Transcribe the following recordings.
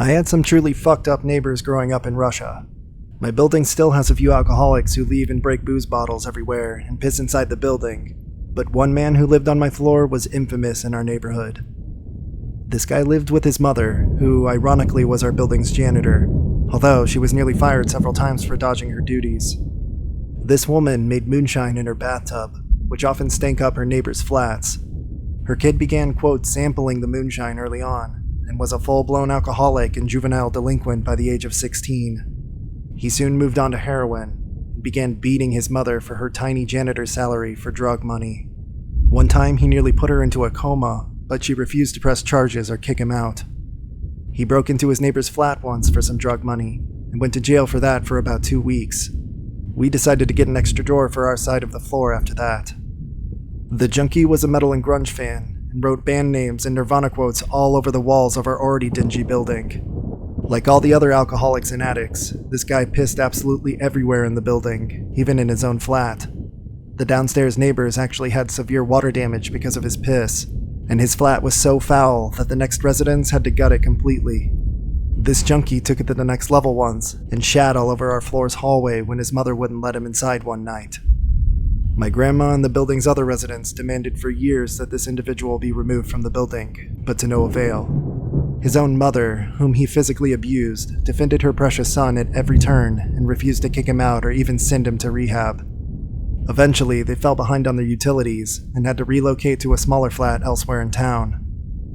I had some truly fucked up neighbors growing up in Russia. My building still has a few alcoholics who leave and break booze bottles everywhere and piss inside the building, but one man who lived on my floor was infamous in our neighborhood. This guy lived with his mother, who ironically was our building's janitor, although she was nearly fired several times for dodging her duties. This woman made moonshine in her bathtub, which often stank up her neighbors' flats. Her kid began, quote, sampling the moonshine early on, and was a full-blown alcoholic and juvenile delinquent by the age of 16. He soon moved on to heroin, and began beating his mother for her tiny janitor salary for drug money. One time he nearly put her into a coma, but she refused to press charges or kick him out. He broke into his neighbor's flat once for some drug money, and went to jail for that for about 2 weeks. We decided to get an extra door for our side of the floor after that. The junkie was a metal and grunge fan, and wrote band names and Nirvana quotes all over the walls of our already dingy building. Like all the other alcoholics and addicts, this guy pissed absolutely everywhere in the building, even in his own flat. The downstairs neighbors actually had severe water damage because of his piss, and his flat was so foul that the next residents had to gut it completely. This junkie took it to the next level once, and shat all over our floor's hallway when his mother wouldn't let him inside one night. My grandma and the building's other residents demanded for years that this individual be removed from the building, but to no avail. His own mother, whom he physically abused, defended her precious son at every turn and refused to kick him out or even send him to rehab. Eventually, they fell behind on their utilities and had to relocate to a smaller flat elsewhere in town.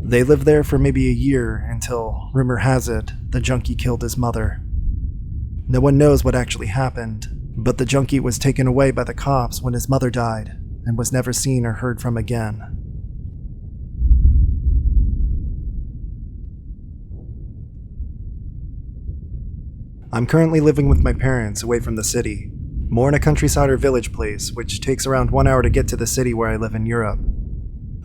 They lived there for maybe a year until, rumor has it, the junkie killed his mother. No one knows what actually happened, but the junkie was taken away by the cops when his mother died and was never seen or heard from again. I'm currently living with my parents away from the city, more in a countryside or village place, which takes around 1 hour to get to the city where I live in Europe.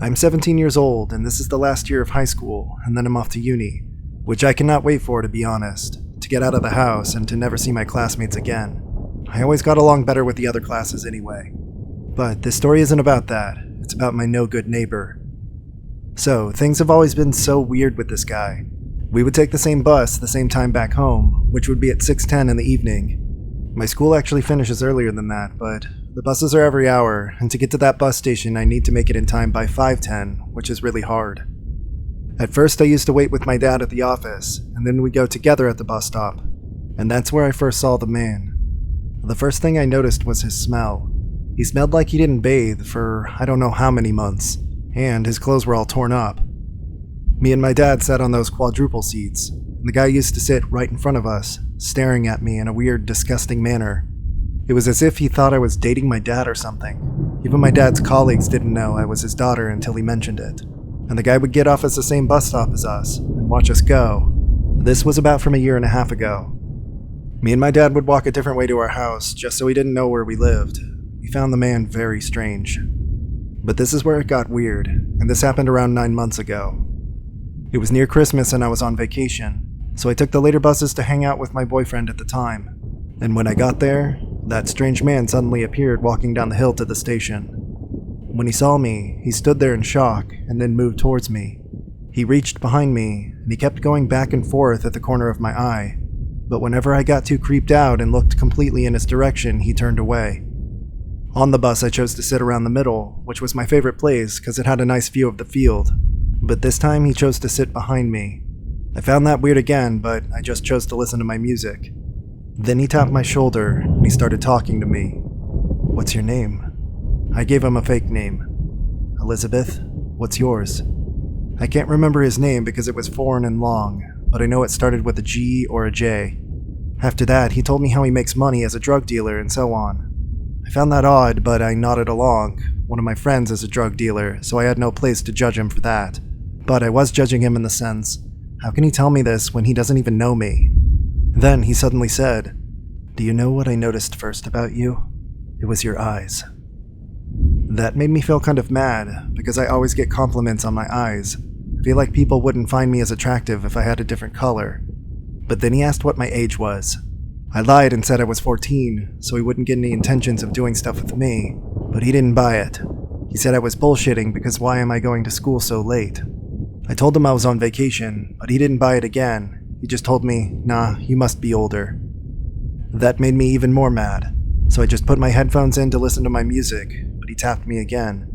I'm 17 years old, and this is the last year of high school, and then I'm off to uni, which I cannot wait for, to be honest, to get out of the house and to never see my classmates again. I always got along better with the other classes anyway. But this story isn't about that, it's about my no-good neighbor. So, things have always been so weird with this guy. We would take the same bus the same time back home, which would be at 6:10 in the evening. My school actually finishes earlier than that, but the buses are every hour, and to get to that bus station I need to make it in time by 5:10, which is really hard. At first I used to wait with my dad at the office, and then we'd go together at the bus stop, and that's where I first saw the man. The first thing I noticed was his smell. He smelled like he didn't bathe for I don't know how many months, and his clothes were all torn up. Me and my dad sat on those quadruple seats, and the guy used to sit right in front of us, staring at me in a weird, disgusting manner. It was as if he thought I was dating my dad or something. Even my dad's colleagues didn't know I was his daughter until he mentioned it. And the guy would get off at the same bus stop as us, and watch us go. This was about from 1.5 years ago. Me and my dad would walk a different way to our house, just so he didn't know where we lived. We found the man very strange. But this is where it got weird, and this happened around 9 months ago. It was near Christmas and I was on vacation, so I took the later buses to hang out with my boyfriend at the time. And when I got there, that strange man suddenly appeared walking down the hill to the station. When he saw me, he stood there in shock and then moved towards me. He reached behind me, and he kept going back and forth at the corner of my eye. But whenever I got too creeped out and looked completely in his direction, he turned away. On the bus, I chose to sit around the middle, which was my favorite place because it had a nice view of the field. But this time, he chose to sit behind me. I found that weird again, but I just chose to listen to my music. Then he tapped my shoulder, and he started talking to me. "What's your name?" I gave him a fake name. "Elizabeth, what's yours?" I can't remember his name because it was foreign and long, but I know it started with a G or a J. After that, he told me how he makes money as a drug dealer and so on. I found that odd, but I nodded along. One of my friends is a drug dealer, so I had no place to judge him for that. But I was judging him in the sense, how can he tell me this when he doesn't even know me? Then he suddenly said, "Do you know what I noticed first about you? It was your eyes." That made me feel kind of mad, because I always get compliments on my eyes. I feel like people wouldn't find me as attractive if I had a different color. But then he asked what my age was. I lied and said I was 14, so he wouldn't get any intentions of doing stuff with me, but he didn't buy it. He said I was bullshitting because why am I going to school so late? I told him I was on vacation, but he didn't buy it again. He just told me, "Nah, you must be older." That made me even more mad, so I just put my headphones in to listen to my music, but he tapped me again.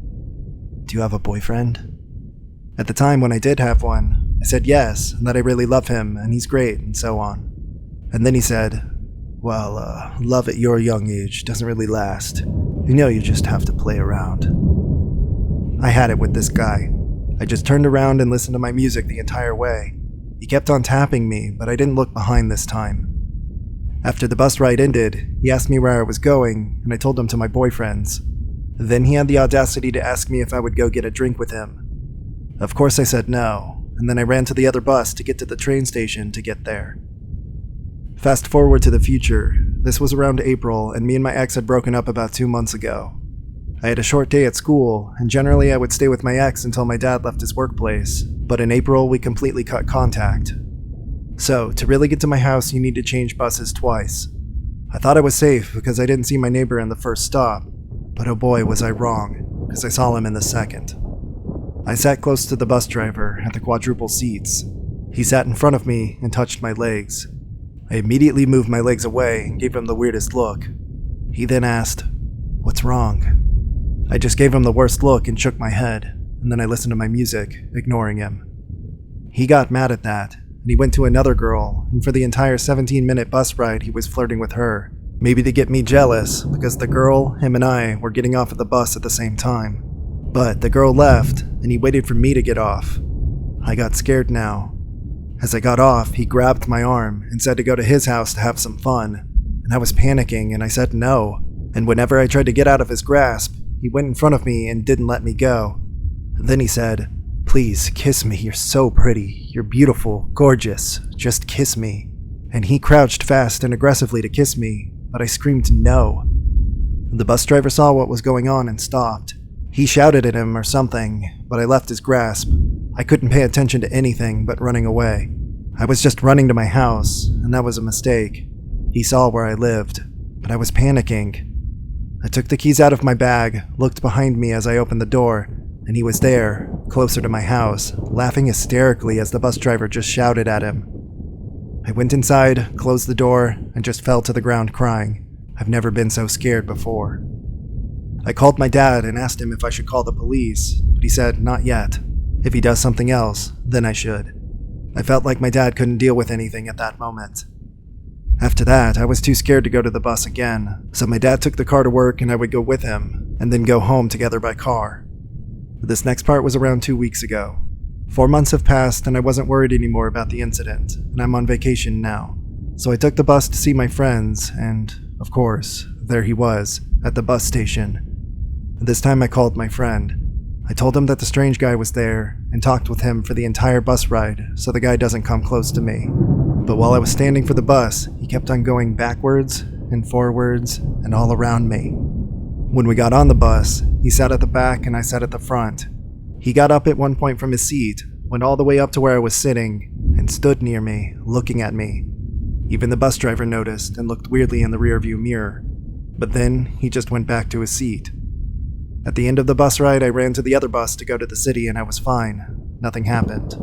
"Do you have a boyfriend?" At the time when I did have one, I said yes, and that I really love him, and he's great, and so on. And then he said, "Well, love at your young age doesn't really last. You know you just have to play around." I had it with this guy. I just turned around and listened to my music the entire way. He kept on tapping me, but I didn't look behind this time. After the bus ride ended, he asked me where I was going, and I told him to my boyfriend's. Then he had the audacity to ask me if I would go get a drink with him. Of course I said no, and then I ran to the other bus to get to the train station to get there. Fast forward to the future. This was around April, and me and my ex had broken up about 2 months ago. I had a short day at school, and generally I would stay with my ex until my dad left his workplace, but in April we completely cut contact. So, to really get to my house, you need to change buses twice. I thought I was safe because I didn't see my neighbor in the first stop, but oh boy was I wrong, because I saw him in the second. I sat close to the bus driver at the quadruple seats. He sat in front of me and touched my legs. I immediately moved my legs away and gave him the weirdest look. He then asked, "What's wrong?" I just gave him the worst look and shook my head, and then I listened to my music, ignoring him. He got mad at that, and he went to another girl, and for the entire 17-minute bus ride he was flirting with her, maybe to get me jealous because the girl, him and I were getting off at the bus at the same time. But the girl left, and he waited for me to get off. I got scared now. As I got off, he grabbed my arm and said to go to his house to have some fun, and I was panicking and I said no, and whenever I tried to get out of his grasp, he went in front of me and didn't let me go. Then he said, "Please, kiss me, you're so pretty, you're beautiful, gorgeous, just kiss me." And he crouched fast and aggressively to kiss me, but I screamed no. The bus driver saw what was going on and stopped. He shouted at him or something, but I left his grasp. I couldn't pay attention to anything but running away. I was just running to my house, and that was a mistake. He saw where I lived, but I was panicking. I took the keys out of my bag, looked behind me as I opened the door, and he was there, closer to my house, laughing hysterically as the bus driver just shouted at him. I went inside, closed the door, and just fell to the ground crying. I've never been so scared before. I called my dad and asked him if I should call the police, but he said not yet. If he does something else, then I should. I felt like my dad couldn't deal with anything at that moment. After that, I was too scared to go to the bus again, so my dad took the car to work and I would go with him, and then go home together by car. This next part was around 2 weeks ago. 4 months have passed and I wasn't worried anymore about the incident, and I'm on vacation now. So I took the bus to see my friends, and, of course, there he was, at the bus station. This time I called my friend. I told him that the strange guy was there, and talked with him for the entire bus ride so the guy doesn't come close to me. But while I was standing for the bus, he kept on going backwards and forwards and all around me. When we got on the bus, he sat at the back and I sat at the front. He got up at one point from his seat, went all the way up to where I was sitting, and stood near me, looking at me. Even the bus driver noticed and looked weirdly in the rearview mirror, but then he just went back to his seat. At the end of the bus ride, I ran to the other bus to go to the city and I was fine. Nothing happened.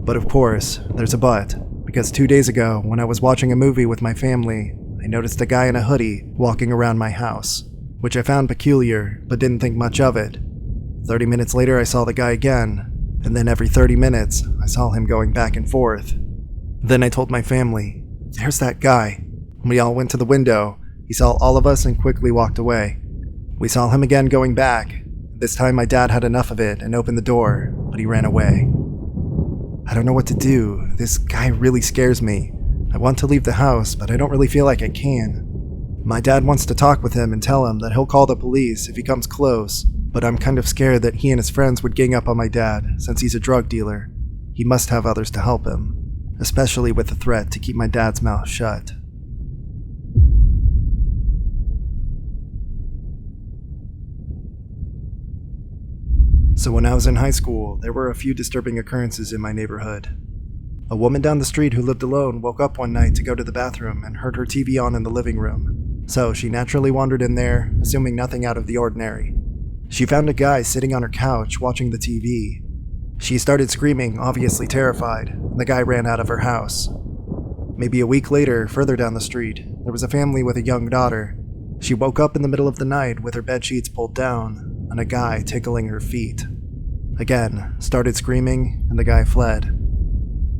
But of course, there's a but. Because 2 days ago, when I was watching a movie with my family, I noticed a guy in a hoodie walking around my house, which I found peculiar, but didn't think much of it. 30 minutes later, I saw the guy again, and then every 30 minutes, I saw him going back and forth. Then I told my family, "There's that guy." We all went to the window. He saw all of us and quickly walked away. We saw him again going back. This time my dad had enough of it and opened the door, but he ran away. I don't know what to do. This guy really scares me. I want to leave the house, but I don't really feel like I can. My dad wants to talk with him and tell him that he'll call the police if he comes close, but I'm kind of scared that he and his friends would gang up on my dad since he's a drug dealer. He must have others to help him, especially with the threat to keep my dad's mouth shut. So when I was in high school, there were a few disturbing occurrences in my neighborhood. A woman down the street who lived alone woke up one night to go to the bathroom and heard her TV on in the living room. So she naturally wandered in there, assuming nothing out of the ordinary. She found a guy sitting on her couch watching the TV. She started screaming, obviously terrified, and the guy ran out of her house. Maybe a week later, further down the street, there was a family with a young daughter. She woke up in the middle of the night with her bedsheets pulled down and a guy tickling her feet. Again, started screaming, and the guy fled.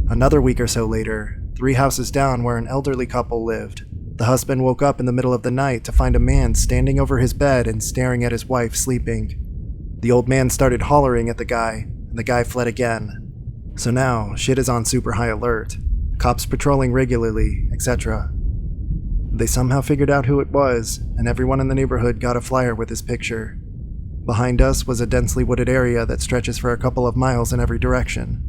Another week or so later, 3 houses down where an elderly couple lived, the husband woke up in the middle of the night to find a man standing over his bed and staring at his wife sleeping. The old man started hollering at the guy, and the guy fled again. So now, shit is on super high alert. Cops patrolling regularly, etc. They somehow figured out who it was, and everyone in the neighborhood got a flyer with his picture. Behind us was a densely wooded area that stretches for a couple of miles in every direction.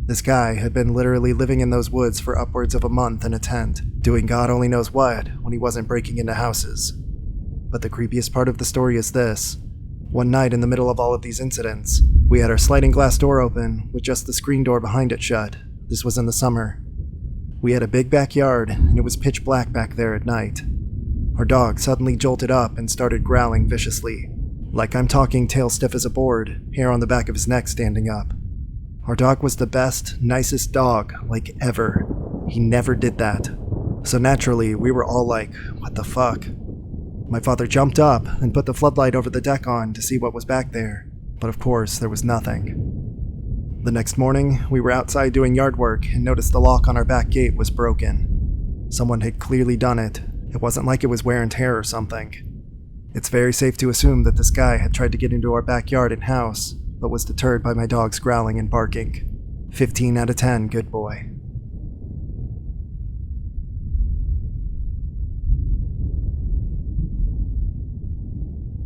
This guy had been literally living in those woods for upwards of a month in a tent, doing God only knows what when he wasn't breaking into houses. But the creepiest part of the story is this. One night in the middle of all of these incidents, we had our sliding glass door open with just the screen door behind it shut. This was in the summer. We had a big backyard, and it was pitch black back there at night. Our dog suddenly jolted up and started growling viciously. Like I'm talking tail stiff as a board, hair on the back of his neck standing up. Our dog was the best, nicest dog, like ever. He never did that. So naturally, we were all like, what the fuck? My father jumped up and put the floodlight over the deck on to see what was back there, but of course, there was nothing. The next morning, we were outside doing yard work and noticed the lock on our back gate was broken. Someone had clearly done it. It wasn't like it was wear and tear or something. It's very safe to assume that this guy had tried to get into our backyard and house, but was deterred by my dog's growling and barking. 15 out of 10, good boy.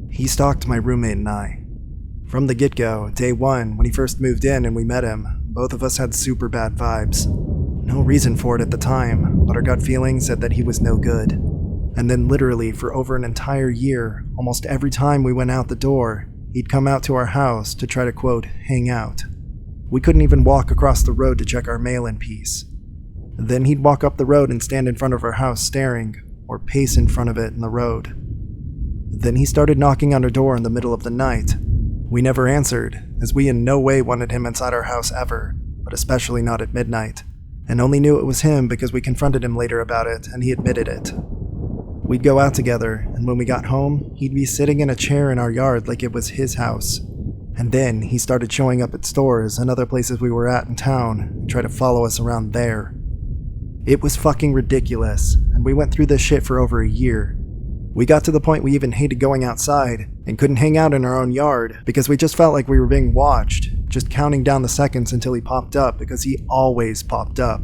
He stalked my roommate and I. From the get-go, day one, when he first moved in and we met him, both of us had super bad vibes. No reason for it at the time, but our gut feeling said that he was no good. And then literally for over an entire year, almost every time we went out the door, he'd come out to our house to try to, quote, hang out. We couldn't even walk across the road to check our mail in peace. Then he'd walk up the road and stand in front of our house staring, or pace in front of it in the road. Then he started knocking on our door in the middle of the night. We never answered, as we in no way wanted him inside our house ever, but especially not at midnight, and only knew it was him because we confronted him later about it and he admitted it. We'd go out together, and when we got home, he'd be sitting in a chair in our yard like it was his house. And then he started showing up at stores and other places we were at in town and tried to follow us around there. It was fucking ridiculous, and we went through this shit for over a year. We got to the point we even hated going outside and couldn't hang out in our own yard because we just felt like we were being watched, just counting down the seconds until he popped up because he always popped up.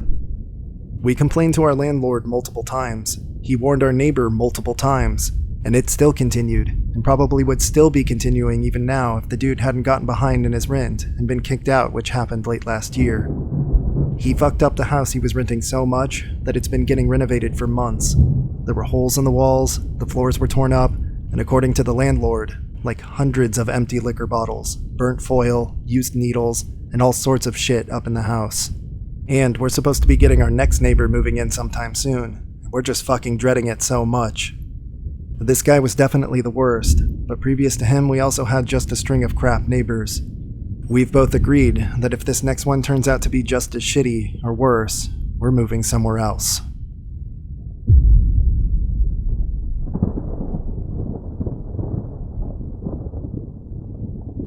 We complained to our landlord multiple times. He warned our neighbor multiple times, and it still continued, and probably would still be continuing even now if the dude hadn't gotten behind in his rent and been kicked out, which happened late last year. He fucked up the house he was renting so much that it's been getting renovated for months. There were holes in the walls, the floors were torn up, and according to the landlord, like hundreds of empty liquor bottles, burnt foil, used needles, and all sorts of shit up in the house. And we're supposed to be getting our next neighbor moving in sometime soon. We're just fucking dreading it so much. This guy was definitely the worst, but previous to him we also had just a string of crap neighbors. We've both agreed that if this next one turns out to be just as shitty, or worse, we're moving somewhere else.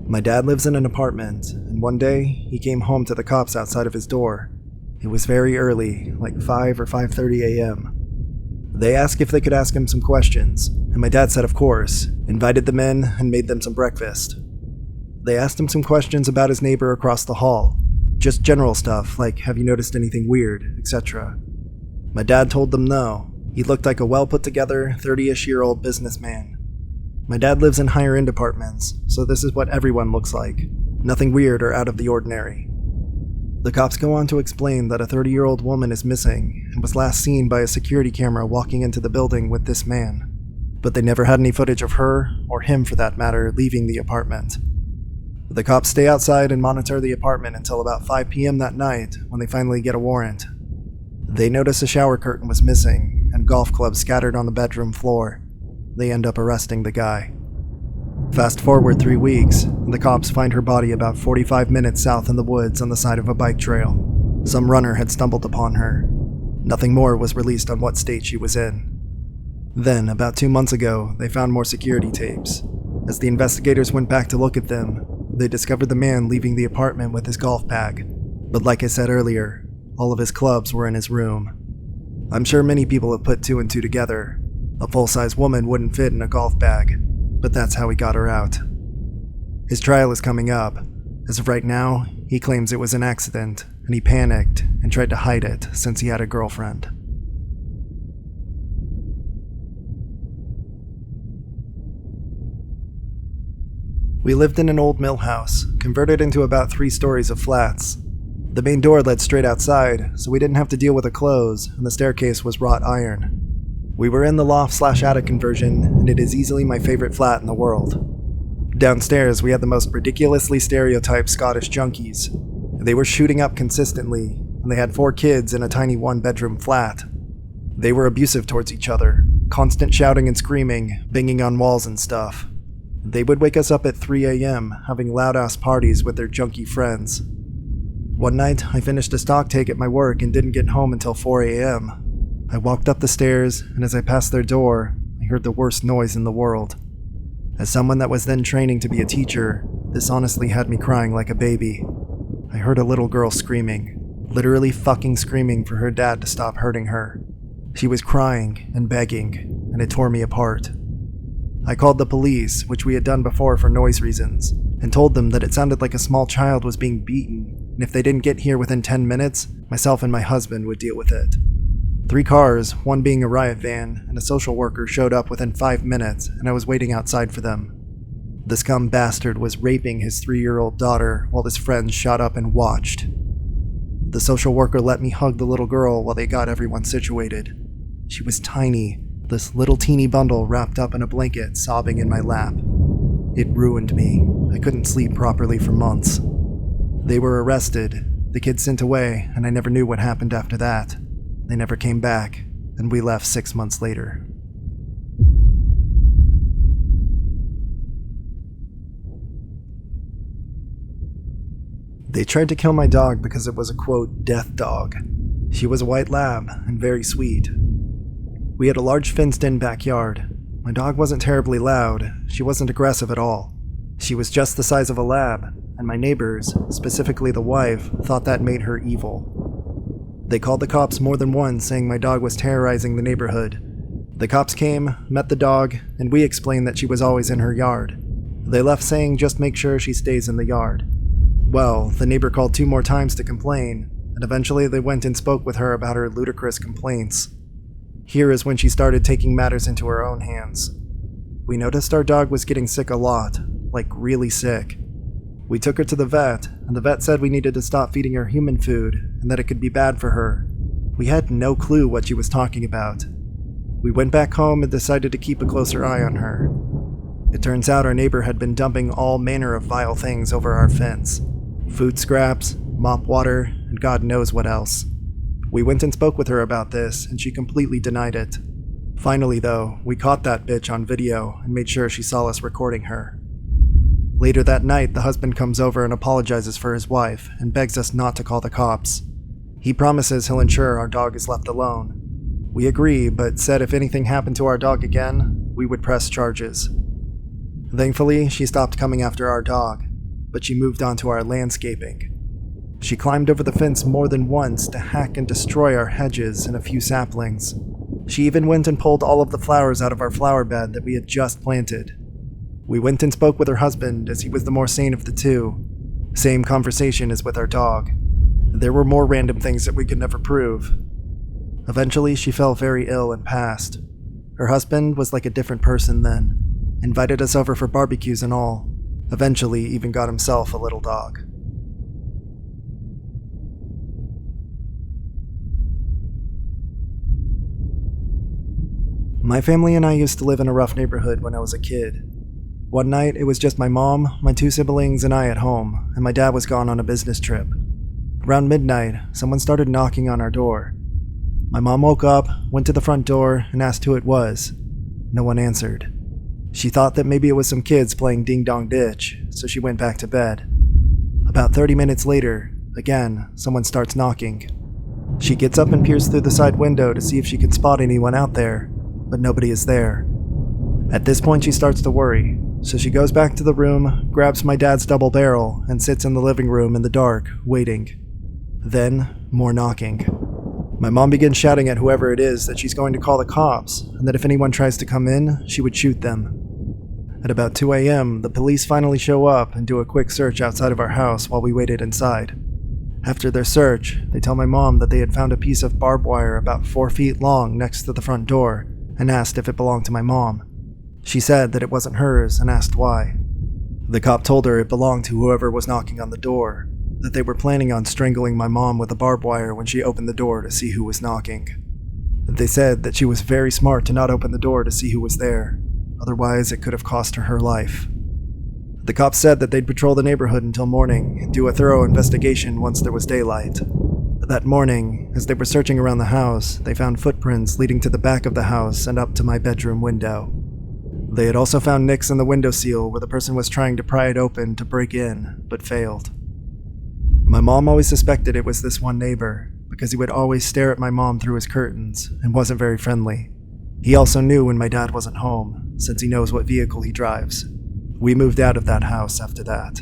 My dad lives in an apartment, and one day he came home to the cops outside of his door. It was very early, like 5 or 5:30 a.m. They asked if they could ask him some questions, and my dad said of course, invited them in, and made them some breakfast. They asked him some questions about his neighbor across the hall. Just general stuff, like have you noticed anything weird, etc. My dad told them no. He looked like a well-put-together, 30-ish-year-old businessman. My dad lives in higher-end apartments, so this is what everyone looks like. Nothing weird or out of the ordinary. The cops go on to explain that a 30-year-old woman is missing and was last seen by a security camera walking into the building with this man. But they never had any footage of her, or him for that matter, leaving the apartment. The cops stay outside and monitor the apartment until about 5 p.m. that night when they finally get a warrant. They notice a shower curtain was missing and golf clubs scattered on the bedroom floor. They end up arresting the guy. Fast forward 3 weeks, and the cops find her body about 45 minutes south in the woods on the side of a bike trail. Some runner had stumbled upon her. Nothing more was released on what state she was in. Then, about 2 months ago, they found more security tapes. As the investigators went back to look at them, they discovered the man leaving the apartment with his golf bag. But like I said earlier, all of his clubs were in his room. I'm sure many people have put two and two together. A full-size woman wouldn't fit in a golf bag, but that's how he got her out. His trial is coming up. As of right now, he claims it was an accident, and he panicked and tried to hide it since he had a girlfriend. We lived in an old mill house, converted into about 3 stories of flats. The main door led straight outside, so we didn't have to deal with a close, and the staircase was wrought iron. We were in the loft/attic conversion, and it is easily my favorite flat in the world. Downstairs, we had the most ridiculously stereotyped Scottish junkies. They were shooting up consistently, and they had 4 kids in a tiny 1-bedroom flat. They were abusive towards each other, constant shouting and screaming, banging on walls and stuff. They would wake us up at 3 a.m., having loud-ass parties with their junkie friends. One night, I finished a stock take at my work and didn't get home until 4 a.m. I walked up the stairs, and as I passed their door, I heard the worst noise in the world. As someone that was then training to be a teacher, this honestly had me crying like a baby. I heard a little girl screaming, literally fucking screaming for her dad to stop hurting her. She was crying and begging, and it tore me apart. I called the police, which we had done before for noise reasons, and told them that it sounded like a small child was being beaten, and if they didn't get here within 10 minutes, myself and my husband would deal with it. 3 cars, one being a riot van, and a social worker showed up within 5 minutes, and I was waiting outside for them. The scum bastard was raping his 3-year-old daughter while his friends shot up and watched. The social worker let me hug the little girl while they got everyone situated. She was tiny, this little teeny bundle wrapped up in a blanket, sobbing in my lap. It ruined me. I couldn't sleep properly for months. They were arrested, the kids sent away, and I never knew what happened after that. They never came back, and we left 6 months later. They tried to kill my dog because it was a, quote, death dog. She was a white lab, and very sweet. We had a large fenced-in backyard. My dog wasn't terribly loud, she wasn't aggressive at all. She was just the size of a lab, and my neighbors, specifically the wife, thought that made her evil. They called the cops more than once, saying my dog was terrorizing the neighborhood. The cops came, met the dog, and we explained that she was always in her yard. They left saying just make sure she stays in the yard. Well, the neighbor called 2 more times to complain, and eventually they went and spoke with her about her ludicrous complaints. Here is when she started taking matters into her own hands. We noticed our dog was getting sick a lot, like really sick. We took her to the vet, and the vet said we needed to stop feeding her human food, and that it could be bad for her. We had no clue what she was talking about. We went back home and decided to keep a closer eye on her. It turns out our neighbor had been dumping all manner of vile things over our fence. Food scraps, mop water, and God knows what else. We went and spoke with her about this, and she completely denied it. Finally, though, we caught that bitch on video and made sure she saw us recording her. Later that night, the husband comes over and apologizes for his wife and begs us not to call the cops. He promises he'll ensure our dog is left alone. We agree, but said if anything happened to our dog again, we would press charges. Thankfully, she stopped coming after our dog, but she moved on to our landscaping. She climbed over the fence more than once to hack and destroy our hedges and a few saplings. She even went and pulled all of the flowers out of our flower bed that we had just planted. We went and spoke with her husband, as he was the more sane of the two. Same conversation as with our dog. There were more random things that we could never prove. Eventually, she fell very ill and passed. Her husband was like a different person then. Invited us over for barbecues and all. Eventually, even got himself a little dog. My family and I used to live in a rough neighborhood when I was a kid. One night, it was just my mom, my 2 siblings, and I at home, and my dad was gone on a business trip. Around midnight, someone started knocking on our door. My mom woke up, went to the front door, and asked who it was. No one answered. She thought that maybe it was some kids playing Ding Dong Ditch, so she went back to bed. About 30 minutes later, again, someone starts knocking. She gets up and peers through the side window to see if she can spot anyone out there, but nobody is there. At this point, she starts to worry, so she goes back to the room, grabs my dad's double barrel, and sits in the living room in the dark, waiting. Then, more knocking. My mom begins shouting at whoever it is that she's going to call the cops, and that if anyone tries to come in, she would shoot them. At about 2 a.m., the police finally show up and do a quick search outside of our house while we waited inside. After their search, they tell my mom that they had found a piece of barbed wire about 4 feet long next to the front door and asked if it belonged to my mom. She said that it wasn't hers and asked why. The cop told her it belonged to whoever was knocking on the door, that they were planning on strangling my mom with the barbed wire when she opened the door to see who was knocking. They said that she was very smart to not open the door to see who was there, otherwise it could have cost her life. The cops said that they'd patrol the neighborhood until morning and do a thorough investigation once there was daylight. That morning, as they were searching around the house, they found footprints leading to the back of the house and up to my bedroom window. They had also found nicks in the windowsill where the person was trying to pry it open to break in, but failed. My mom always suspected it was this one neighbor, because he would always stare at my mom through his curtains and wasn't very friendly. He also knew when my dad wasn't home, since he knows what vehicle he drives. We moved out of that house after that.